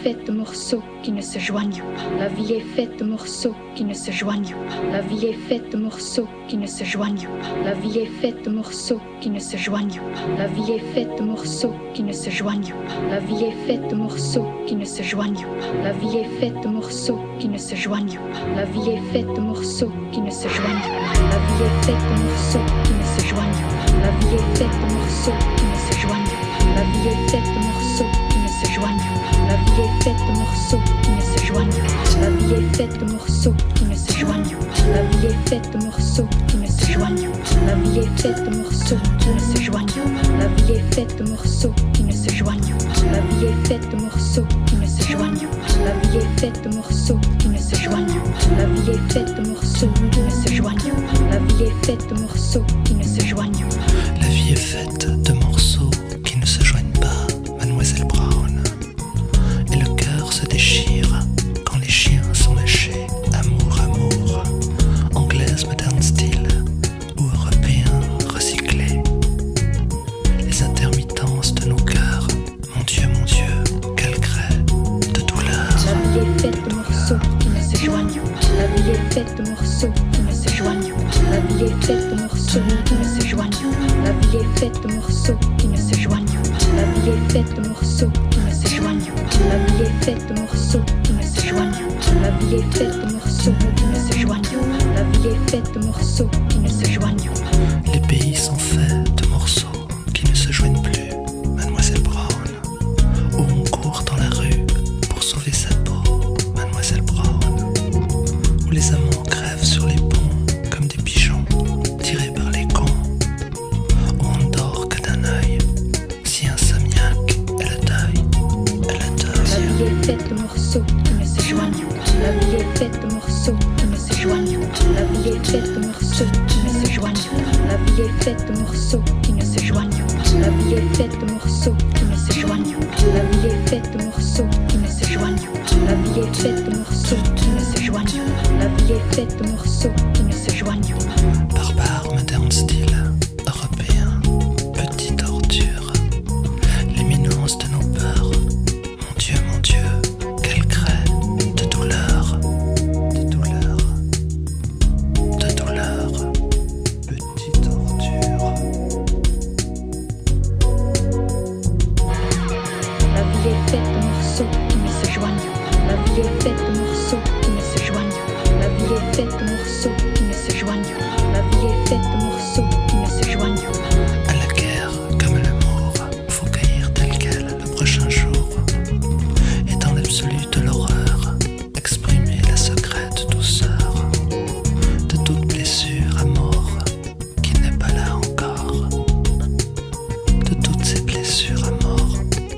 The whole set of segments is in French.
faite de morceaux qui ne se joignent pas. La vie est faite de morceaux qui ne se joignent pas. La vie est faite de morceaux qui ne se joignent pas. La vie est faite de morceaux qui ne se joignent pas. La vie est faite de morceaux qui ne se joignent pas. La vie est faite de morceaux qui ne se joignent pas. La vie est faite de morceaux qui ne se joignent pas. La vie est faite de morceaux qui ne se joignent pas. La vie est faite de morceaux qui ne se joignent pas. La vie est faite de morceaux qui ne se joignent pas. La vie est faite de morceaux qui ne se joignent pas. La vie est faite de morceaux qui ne se joignent pas. La vie est faite de morceaux qui ne se joignent pas. La vie est faite de morceaux qui ne se joignent pas. La vie est faite de morceaux qui ne se joignent pas. La vie est faite de morceaux qui ne se joignent pas. La vie est faite de morceaux qui ne se joignent pas. La vie est faite de morceaux qui ne se joignent pas. La vie est faite de morceaux qui ne se joignent pas. La vie est faite de morceaux qui ne se joignent pas. La vie est faite de morceaux qui ne se joignent pas, Mademoiselle Brown. Et le cœur se déchire quand les chiens sont lâchés. Amour, amour, anglaise, moderne style ou européen recyclé. Les intermittences de nos cœurs, mon Dieu, quel grès de douleur. La vie est faite de morceaux qui ne se joignent pas. La vie est faite de morceaux qui ne se joignent pas. La vie est faite de morceaux qui ne se joignent pas. La vie est faite de morceaux qui ne se joignent pas. La vie est faite de morceaux qui ne se joignent pas. La vie est faite de morceaux qui ne se joignent pas. La vie est faite de morceaux qui ne se joignent pas. La vie est faite de morceaux qui ne se joignent pas. Les pays sont faits de morceaux qui ne se joignent plus, Mademoiselle Brown. Où on court dans la rue pour sauver sa peau, Mademoiselle Brown. Où les amants crèvent sur les ponts comme des pigeons tirés par les cons. Où on ne dort que d'un œil, si insomniaque est le deuil, est le deuil. La vie est faite de morceaux qui ne se joignent pas. La vie est faite de morceaux qui ne se joignent pas. La vie est faite de morceaux qui ne se joignent pas. La vie est faite de morceaux qui ne se joignent pas. La vie est faite de morceaux qui ne se joignent pas. La vie est faite de morceaux qui ne se joignent pas. La vie est faite de morceaux qui ne se joignent pas. La vie est faite de morceaux qui ne se joignent pas. Barbare, moderne style européen, petite ordure, l'éminence de nos peurs. Mon Dieu, quel grès de douleur, de douleur, de douleur, petite ordure. La vie est faite de morceaux qui ne se joignent pas. La vie est faite de morceaux qui ne se joignent pas. La vie est faite de morceaux qui ne se joignent pas. La vie est faite de morceaux qui ne se joignent pas. À la guerre, comme à l'amour, faut cueillir tel quel le prochain jour. Et dans l'absolu de l'horreur, exprimer la secrète douceur de toute blessure à mort qui n'est pas là encore. De toutes ces blessures à mort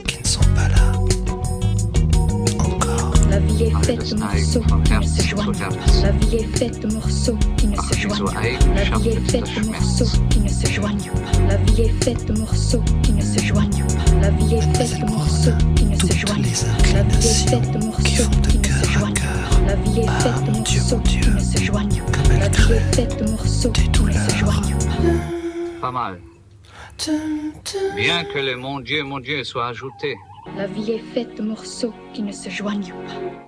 qui ne sont pas là encore. La vie est faite de morceaux qui ne se joignent pas. La vie est faite de morceaux qui ne se joignent pas. La vie est faite de morceaux qui ne se joignent pas. La vie est faite de morceaux qui ne se joignent pas. La vie est faite de morceaux qui ne se Toutes joignent les pas. La vie est faite de inclinations qui morceaux font de qui ne se cœur à joignent cœur. pas. La vie est faite de Mon Dieu, morceaux mon Dieu, qui ne se joignent pas. comme elle La vie crée est faite de morceaux des qui ne se douleurs. joignent pas. Pas mal. Bien que le mon Dieu soient ajoutés. La vie est faite de morceaux qui ne se joignent pas.